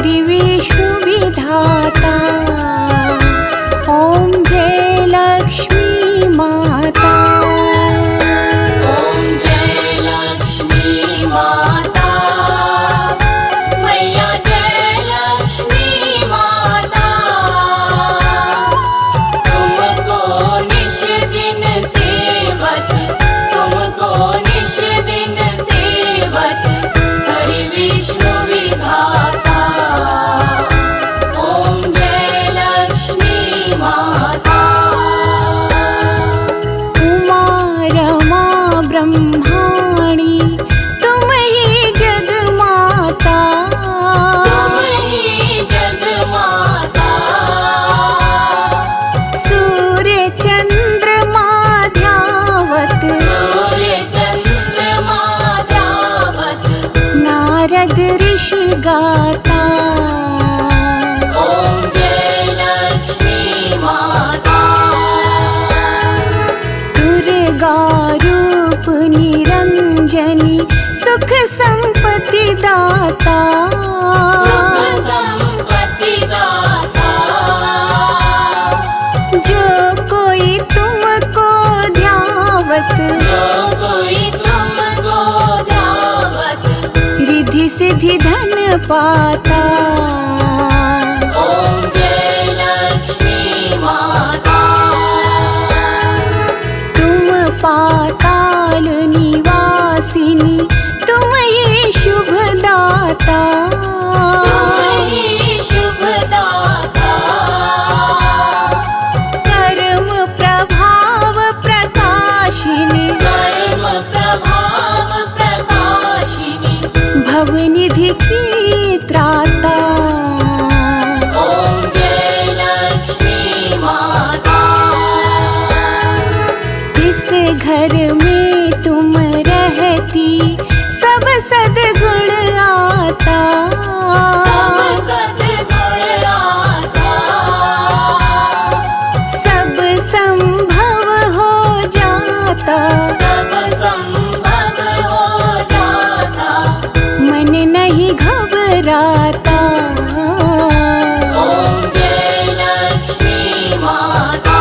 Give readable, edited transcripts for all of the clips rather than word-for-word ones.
हरि विष्णु विधाता। ओम जय लक्ष्मी माता। ओम जय लक्ष्मी माता, मैया जय लक्ष्मी माता। तुमको निश दिन सेवत, तुमको निश दिन सेवत, हरि विष्णु विधाता। ओम जय लक्ष्मी माता। उमा रमा ब्रह्माणी तुम ही जग माता। तुम ही जग माता। सूर्य चंद्रमा ध्यावत, सूर्य चंद्रमा ध्यावत, नारद ऋषि गाता। ओम जय लक्ष्मी माता। दुर्गा रूप निरंजनी सुख संपत्ति दाता। सुख संपत्ति दाता। जो कोई तुमको ध्यावत, जो कोई तुमको ध्यावत, रिद्धि सिद्धि धन पाता। ओम जय लक्ष्मी माता। तुम पाताल निवासिनी तुम ही शुभ दाता। तुम ही शुभ दाता। कर्म प्रभाव प्रकाशिनी, कर्म प्रभाव प्रकाशिनी, भवनिधि की त्राता। ओम जय लक्ष्मी माता। जिस घर में तुम रहती सब सद्गुण आता। सब सद्गुण आता। सब संभव हो जाता। सब संभव हो जाता। मन नहीं घबराता। ओम जय लक्ष्मी माता।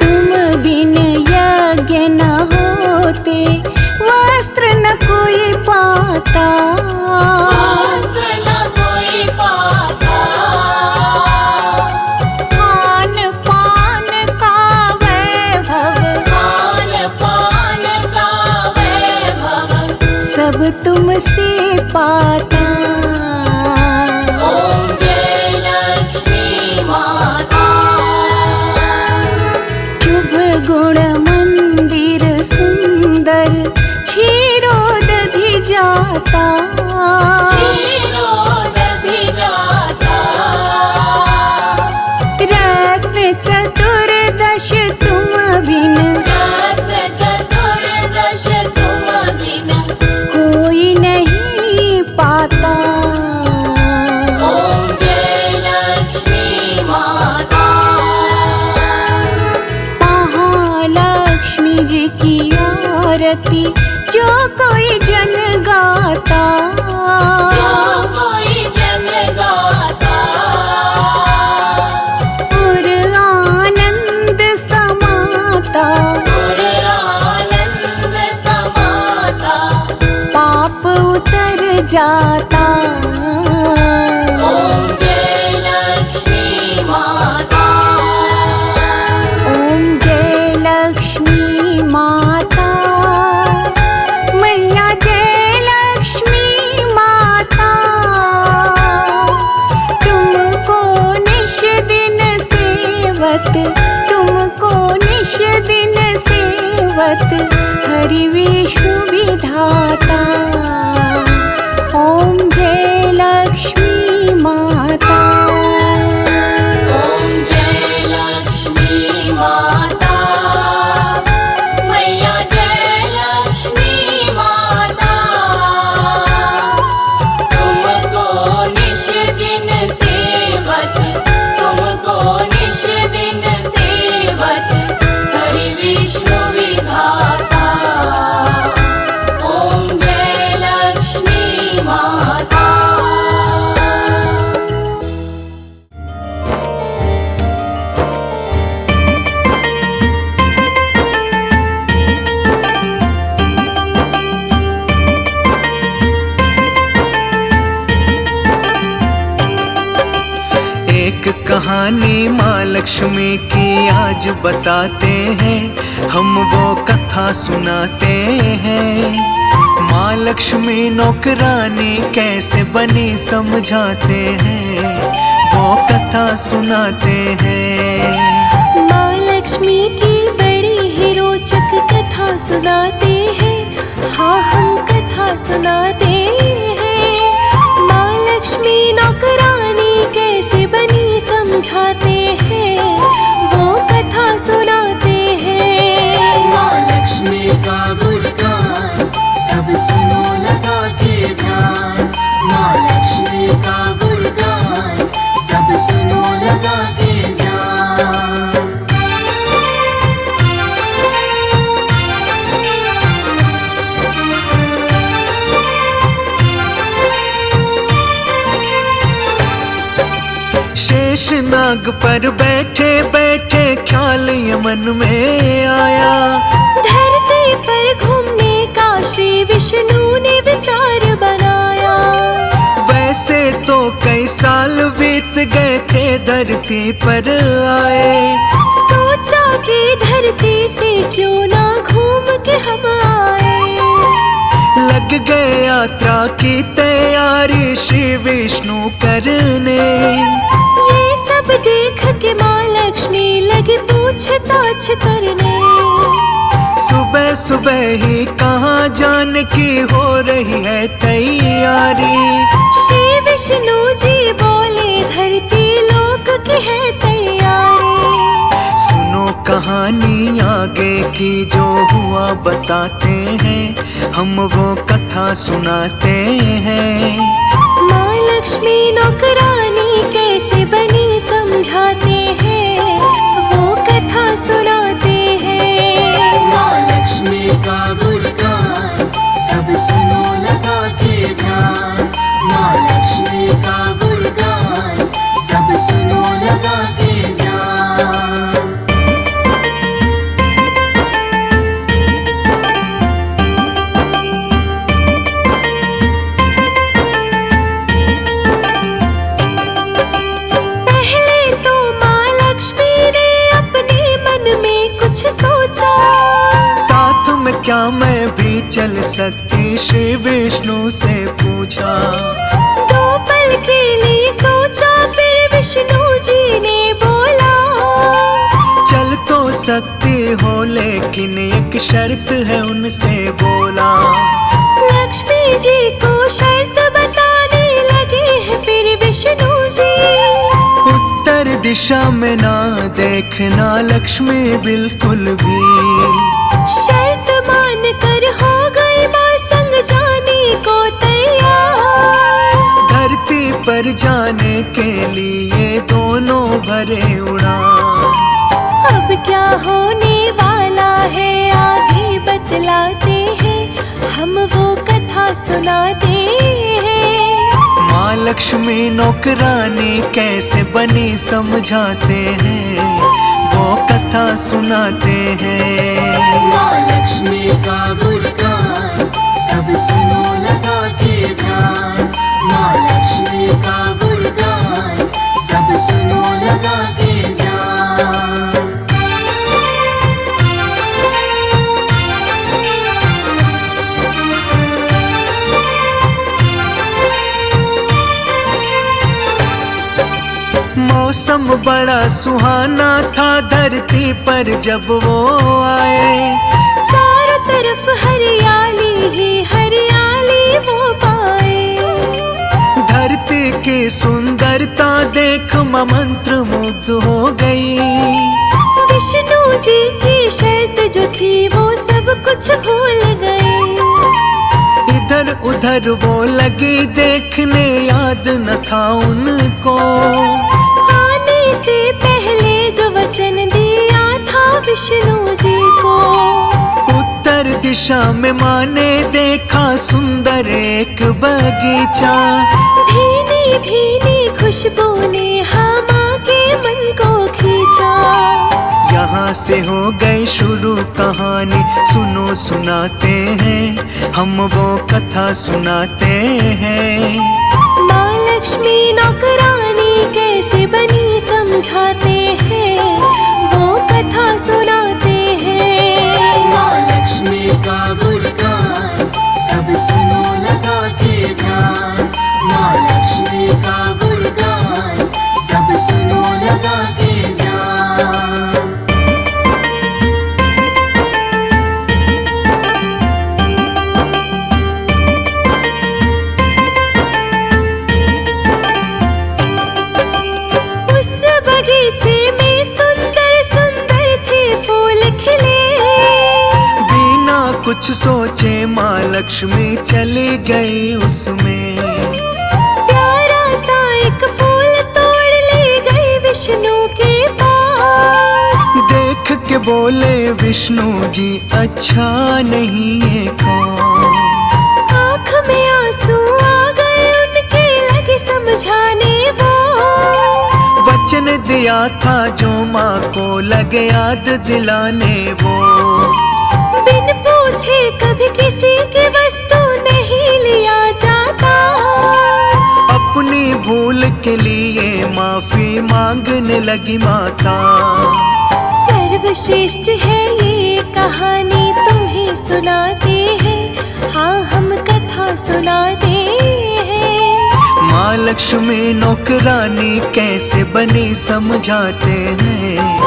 तुम बिन यज्ञ न होते वस्त्र न कोई पाता। वस्त्र न कोई पाता। खान पान का वैभव खान पान का वैभव, सब तुमसे पाता। ओम जय लक्ष्मी माता। शुभ गुण मंदिर सुंदर क्षीरोदधि जाता। क्षीरोदधि जाता। रत्न चतुर्दश तुम बिन रत्न चतुर्दश तुम बिन, कोई नहीं पाता। ओम जय लक्ष्मी माता। महालक्ष्मी जी की आरती जो कोई जन गाता। जो कोई जन गाता, पुर आनंद समाता। पुर आनंद समाता। पाप उतर जाता। ओम जय लक्ष्मी माता। ओम जय लक्ष्मी माता। मैया जय लक्ष्मी माता। तुमको निश दिन सेवत, तुमको निश दिन सेवत, हरि विष्णु विधाता। ओम जय लक्ष्मी माता। ओम जय लक्ष्मी माता, मैया जय लक्ष्मी माता। तुमको निश दिन सेवत, तुमको निश दिन सेवत, हरि विष्णु विधाता। माँ लक्ष्मी की आज बताते हैं, हम वो कथा सुनाते हैं। माँ लक्ष्मी नौकरानी कैसे बनी समझाते हैं, वो कथा सुनाते हैं। माँ लक्ष्मी की बड़ी ही रोचक कथा सुनाते हैं, हाँ हम कथा सुनाते हैं। माँ लक्ष्मी नौकरानी कैसे बनी समझाते हैं, वो कथा सुनाते हैं। माँ लक्ष्मी का गुणगान सब सुनो लगा के ध्यान। माँ लक्ष्मी का गुणगान सब सुनो लगा के ध्यान। शेषनाग पर बैठे बैठे ख्याल ये मन में आया, धरती पर घूमने का श्री विष्णु ने विचार बनाया। वैसे तो कई साल बीत गए थे धरती पर आए, सोचा कि धरती से क्यों ना घूम के हम आए। लग गए यात्रा की तैयारी श्री विष्णु करने। ये सब देख के माँ लक्ष्मी लगी पूछताछ करने। सुबह सुबह ही कहाँ जाने की हो रही है तैयारी। श्री विष्णु जी बोले धरती लोक की है तैयारी। सुनो कहानी आगे की जो हुआ बताते हैं, हम वो कथा सुनाते हैं। माँ लक्ष्मी नौकरानी कैसे बनी समझाते हैं, वो कथा सुनाते हैं। माँ लक्ष्मी का गुणगान सब सुनो लगा के ध्यान। माँ लक्ष्मी का गुणगान सब सुनो लगा के ध्यान। साथ में क्या मैं भी चल सकती, श्री विष्णु से पूछा। दो पल के लिए सोचा फिर विष्णु जी ने बोला, चल तो सकती हो लेकिन एक शर्त है उनसे बोला। लक्ष्मी जी को शर्त बताने लगे हैं फिर विष्णु जी। उत्तर दिशा में ना देखना लक्ष्मी बिल्कुल भी। शर्त मान कर हो गई माँ संग जाने को तैयार। धरती पर जाने के लिए दोनों भरे उड़ान। अब क्या होने वाला है आगे बतलाते हैं, हम वो कथा सुनाते हैं। माँ लक्ष्मी नौकरानी कैसे बनी समझाते हैं, वो कथा सुनाते हैं। माँ लक्ष्मी का गुणगान सब सुनो लगा के ध्यान। माँ लक्ष्मी का गुणगान सब सुनो लगा के ध्यान। मौसम बड़ा सुहाना था धरती पर जब वो आए। चारों तरफ हरियाली ही हरियाली वो पाए। धरती की सुंदरता देख माँ मंत्र मुग्ध हो गई। विष्णु जी की शर्त जो थी वो सब कुछ भूल गए। इधर उधर वो लगी देखने, याद न था उनको। आने से पहले जो वचन दिया था विष्णु जी को। उत्तर दिशा में माँ ने देखा सुंदर एक बगीचा। भीनी भीनी खुशबू ने हाँ माँ के मन को खींचा। यहाँ से हो गई शुरू कहानी, सुनो सुनाते हैं, हम वो कथा सुनाते हैं। माँ लक्ष्मी नौकरानी कैसे बनी समझाते हैं, वो कथा सुनाते हैं। माँ लक्ष्मी का गुणगान सब सुनो लगा के ध्यान। माँ लक्ष्मी का गुणगान सब सुनो लगा के ध्यान। उस बगीचे में सुंदर सुंदर थे फूल खिले, बिना कुछ सोचे माँ लक्ष्मी चली गई उसमें। प्यारा सा एक फूल तोड़ ले गई विष्णु के पास। देख के बोले विष्णु जी अच्छा नहीं है कौन। आँख में आंसू आ गए उनके, लगे समझाने वो। वचन दिया था जो माँ को लगे याद दिलाने वो। बिन पूछे कभी किसी की वस्तु नहीं लिया जाता। अपनी भूल के लिए माफी मांगने लगी माता। सर्वश्रेष्ठ है ये कहानी, तुम्हें सुनाते हैं, हाँ हम कथा सुनाते हैं। माँ लक्ष्मी नौकरानी कैसे बनी समझाते हैं,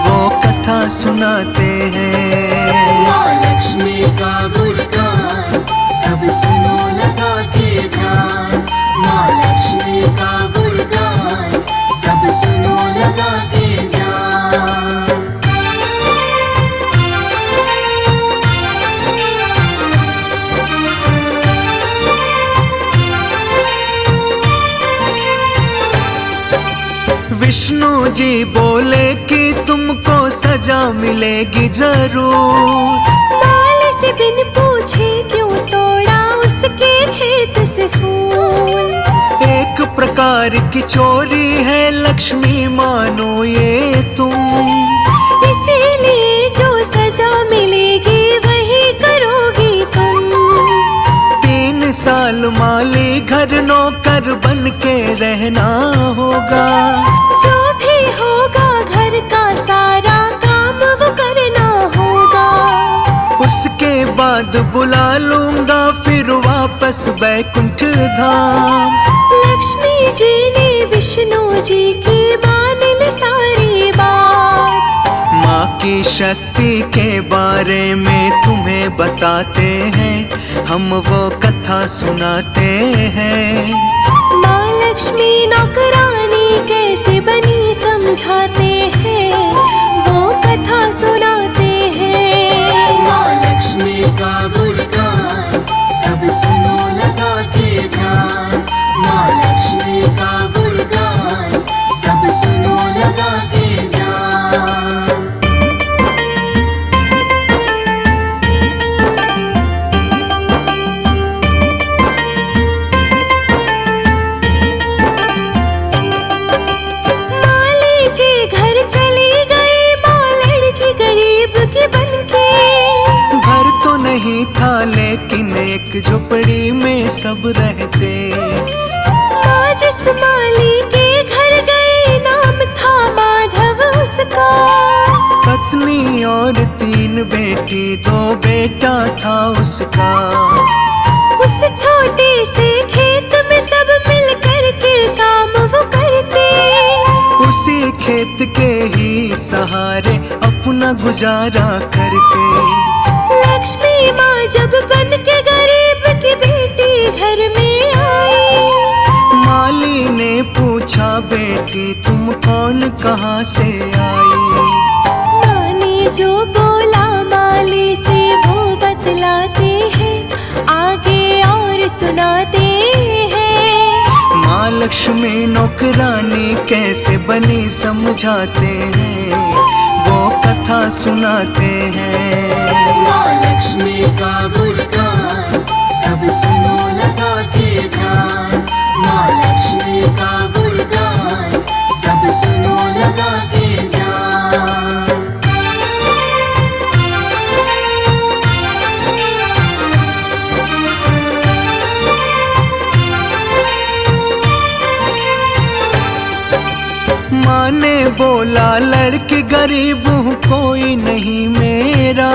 वो कथा सुनाते हैं। माँ लक्ष्मी का गुणगान सब सुनो लगा के ध्यान। माँ लक्ष्मी का गुणगान सब सुनो लगा के ध्यान। विष्णु जी बोले कि तुमको सजा मिलेगी जरूर। माल से बिन पूछे क्यों तोड़ा उसके खेत से फूल। एक प्रकार की चोरी है लक्ष्मी मानो ये तुम। इसीलिए जो सजा मिलेगी वही करोगी तुम। 3 साल माली घर नौकर बन के रहना होगा। जो भी होगा घर का सारा काम वो करना होगा। उसके बाद बुला लूंगा फिर वापस बैकुंठ धाम। लक्ष्मी जी ने विष्णु जी की मान ली सारी बात। माँ की शक्ति के बारे में तुम्हें बताते हैं, हम वो कथा सुनाते हैं। माँ लक्ष्मी नौकरानी कैसे बनी समझाते हैं, वो कथा सुनाते हैं। माँ लक्ष्मी का गुणगान सब सुनो लगा के ध्यान। माँ लक्ष्मी का गुणगान सब सुनो लगा के ध्यान। माली के घर चली गई माँ लड़की गरीब की बनके। घर तो नहीं था लेकिन एक झोपड़ी में सब रहते। माँ जिस माली के घर गई नाम था माधव उसका। पत्नी और 3 बेटी 2 बेटा था उसका। उस छोटे से खेत में सब मिल कर के काम वो करते। उसी खेत के ही सहारे अपना गुजारा करते। लक्ष्मी माँ जब बन के गरीब की बेटी घर में आई। माली ने पूछा बेटी तुम कौन कहाँ से आई। माँ ने जो बोला माली से वो बतलाते हैं, आगे और सुनाते हैं। माँ लक्ष्मी नौकरानी कैसे बनी समझाते हैं, वो कथा सुनाते हैं। माँ लक्ष्मी का गुणगान सब सुनो लगा के ध्यान। माँ लक्ष्मी का गुणगान सब सुनो लगा के ध्यान। माँ ने गरीब हूँ कोई नहीं मेरा,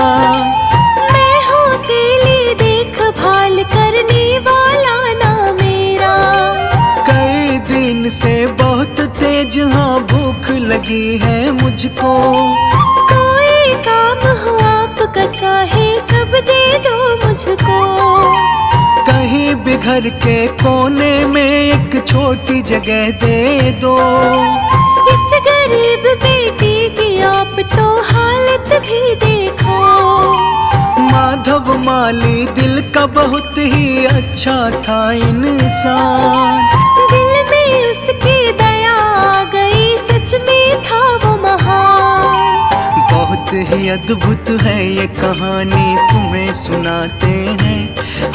मैं हूँ अकेली देखभाल करने वाला ना मेरा। कई दिन से बहुत तेज हाँ भूख लगी है मुझको, कोई काम हो आपका चाहे सब दे दो मुझको। कहीं भी घर के कोने में एक छोटी जगह दे दो, इस गरीब बेटी की आप तो हालत भी देखो। माधव माली दिल का बहुत ही अच्छा था इंसान, दिल में उसकी दया आ गई, सच में था वो महान। बहुत ही अद्भुत है ये कहानी तुम्हें सुनाते हैं,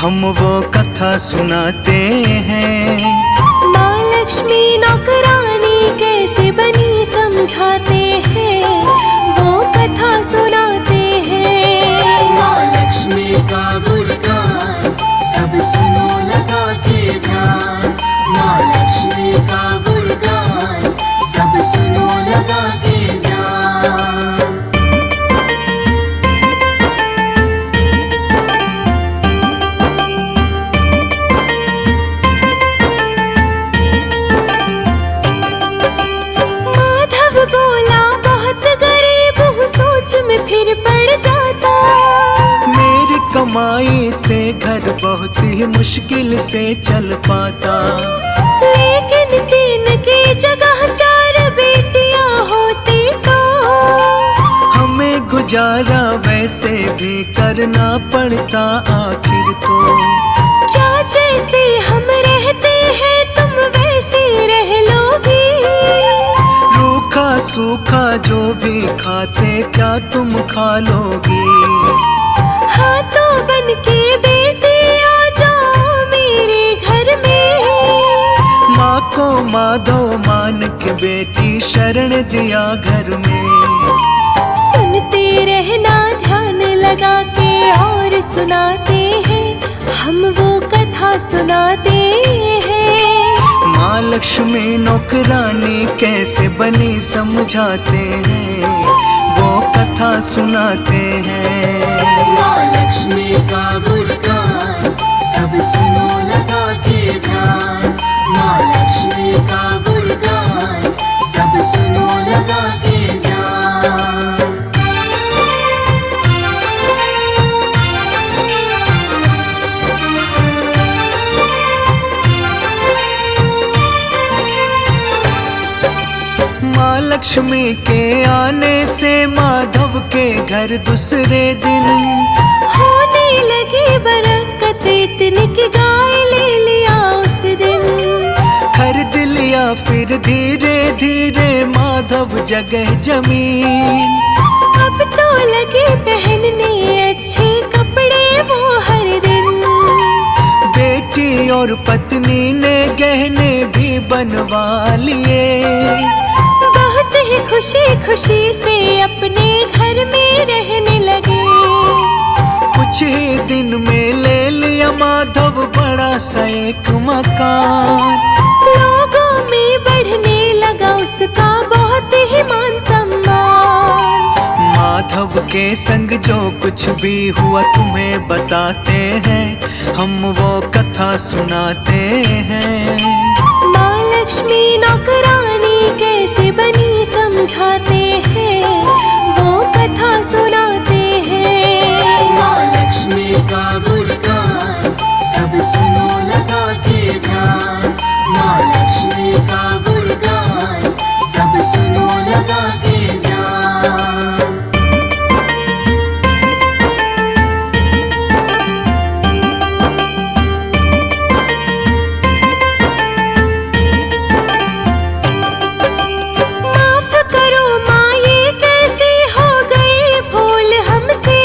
हम वो कथा सुनाते हैं। माँ लक्ष्मी नौकरानी कैसे बनी समझाते हैं, वो कथा सुनाते हैं। माँ लक्ष्मी का गुणगान सब सुनो लगा के ध्यान, माँ लक्ष्मी का गुणगान सब सुनो लगा के ध्यान। माधव बोला बहुत गरीब हूँ, सोच में फिर पड़ जाता। मेरी कमाई से घर बहुत ही मुश्किल से चल पाता, लेकिन तीन की जगह चार बेटियां होती तो हमें गुजारा वैसे भी करना पड़ता आखिर तो। क्या जैसे हम रहते हैं तुम वैसे रह लोगी, रूखा सूखा जो भी खाते क्या तुम खा लोगी। हाथों बन के बेटी आ जाओ मेरे घर में। माँ को माधव मान के बेटी शरण दिया घर में, सुनते रहना ध्यान लगा के और सुनाते हैं, हम वो कथा सुनाते हैं। माँ लक्ष्मी नौकरानी कैसे बनी समझाते हैं, वो कथा सुनाते हैं। माँ लक्ष्मी का गुणगान सब सुनो लगा के ध्यान, माँ लक्ष्मी का गुणगान सब सुनो लगा के ध्यान। माँ लक्ष्मी के आने से माधव के घर दूसरे दिन होने लगी बरकत इतनी कि गाय ले लिया उस दिन। खरीद लिया फिर धीरे धीरे माधव जगह जमीन, अब तो लगे पहनने अच्छे कपड़े वो हर दिन। बेटी और पत्नी ने गहने भी बनवा लिए, बहुत ही खुशी खुशी से अपने घर में रहने लगे। कुछ ही दिन में ले लिया माधव बड़ा सा एक मकान, लोगों में बढ़ने लगा उसका बहुत ही मान सम्मान। माधव के संग जो कुछ भी हुआ तुम्हें बताते हैं, हम वो कथा सुनाते हैं। माँ लक्ष्मी नौकरानी कैसे बनी समझाते हैं, वो कथा सुनाते हैं। माँ लक्ष्मी का गुणगान सब सुनो लगा के ध्यान, माँ लक्ष्मी का गुणगान सब सुनो लगा के ध्यान। माफ करो माँ ये कैसे हो गई भूल हमसे,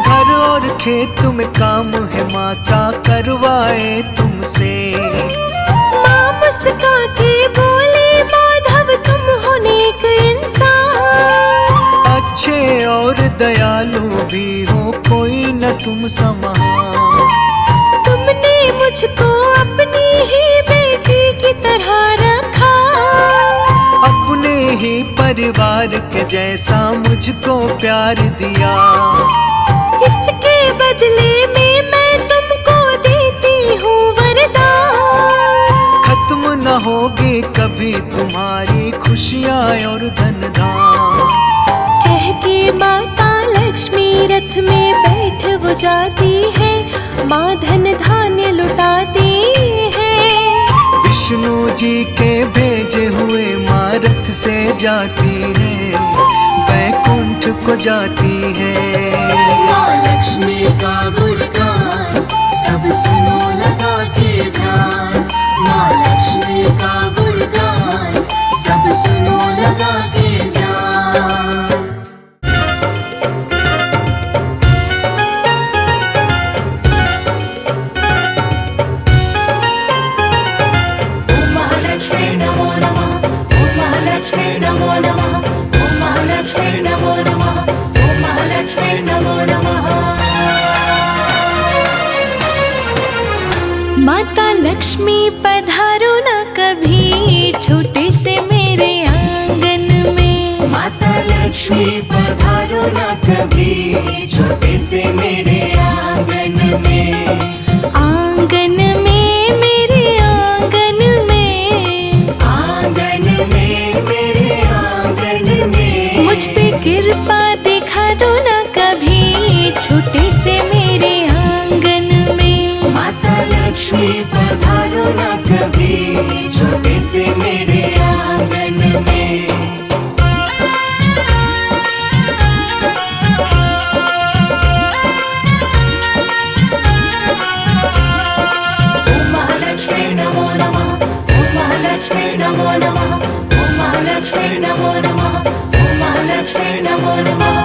घर और खेत में काम है माता करवाए तुमसे। माँ मुस्का के बोले माधव तुम हो नेक इंसान। अच्छे और दयालु भी हो कोई न तुम समान, तुमने मुझको अपनी ही बेटी की तरह रखा। अपने ही कोई परिवार के जैसा मुझको प्यार दिया। इसके बदले में मैं तुमको देती हूँ वरदान। खत्म न होगी कभी तुम्हारी खुशियाँ और धन धाम। कह के माता लक्ष्मी रथ में बैठ वो जाती है, माँ धन धान्य लुटाती है। विष्णु जी के भेजे हुए माँ रथ से जाती है, बैकुंठ को जाती है। माँ लक्ष्मी का गुणगान सब सुनो लगा के ध्यान। माँ लक्ष्मी का गुणगान सब सुनो लगा के ध्यान। ओम महालक्ष्मी नमो नमः। ओम महालक्ष्मी नमो नमः। ओम महालक्ष्मी नमो नमः। ओम महालक्ष्मी नमो नमः। माता लक्ष्मी पधारो ना कभी छोटे से मेरे आंगन में। माता लक्ष्मी पधारो ना कभी छोटे से मेरे आंगन में। आंगन में मेरे आंगन में। आंगन में मेरे आंगन में। मुझ पे कृपा दिखा दो ना कभी छोटे से मेरे आंगन में। माता लक्ष्मी पधारो ना कभी छोटे से मेरे आंगन में। ओम महालक्ष्मी नमो नमः। ओम महालक्ष्मी नमो नमः। ओम महालक्ष्मी नमो नमः। ओम महालक्ष्मी नमो नमः।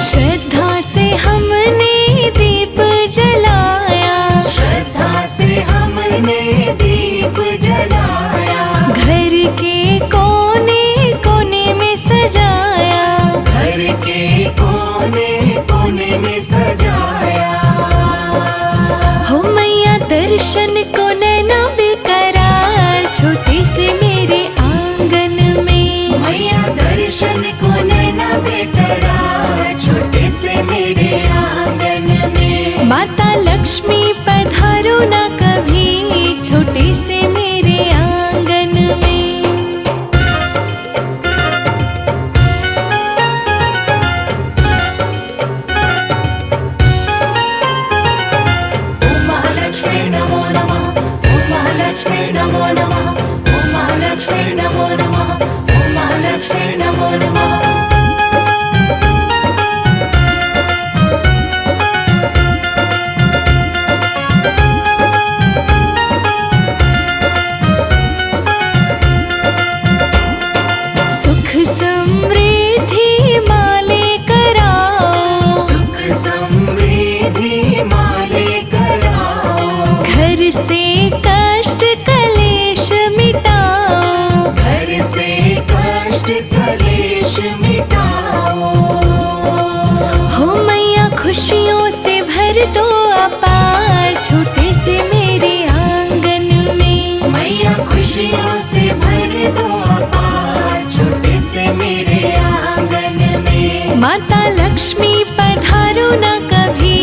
श्रद्धा से हमने दीप जलाया। श्रद्धा से हमने दीप जलाया। घर के कोने कोने में सजाया। घर के कोने कोने में सजाया। हो मैया दर्शन को नैना बेकरार छोटे से मेरे आंगन में। मैया दर्शन को नैना बेकरार छोटे से मेरे आंगन में। माता लक्ष्मी पधारो ना कभी छोटे से मेरे आंगन में। ओम महालक्ष्मी नमो नमः। ओम महालक्ष्मी नमो नमः। ओम महालक्ष्मी नमो नमः। ओम महालक्ष्मी नमो नमः। सुख समृद्धि माले कराओ। सुख समृद्धि माले कराओ। घर से कष्ट कलेश मिटाओ। घर से कष्ट कलेश मिटाओ। हो मैया खुशियों से भर दो अपार छोटे से मेरे आंगन में। मैया खुशियों से भर दो अपार छोटे से मेरे आंगन में। माता लक्ष्मी पधारो ना कभी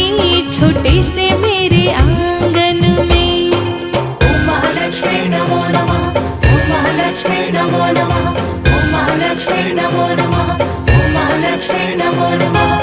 छोटे से मेरे आंगन में। ओम महालक्ष्मी नमो नमः। ओम महालक्ष्मी नमो नमः। ओम महालक्ष्मी नमो नमः। ओम महालक्ष्मी नमो नमः।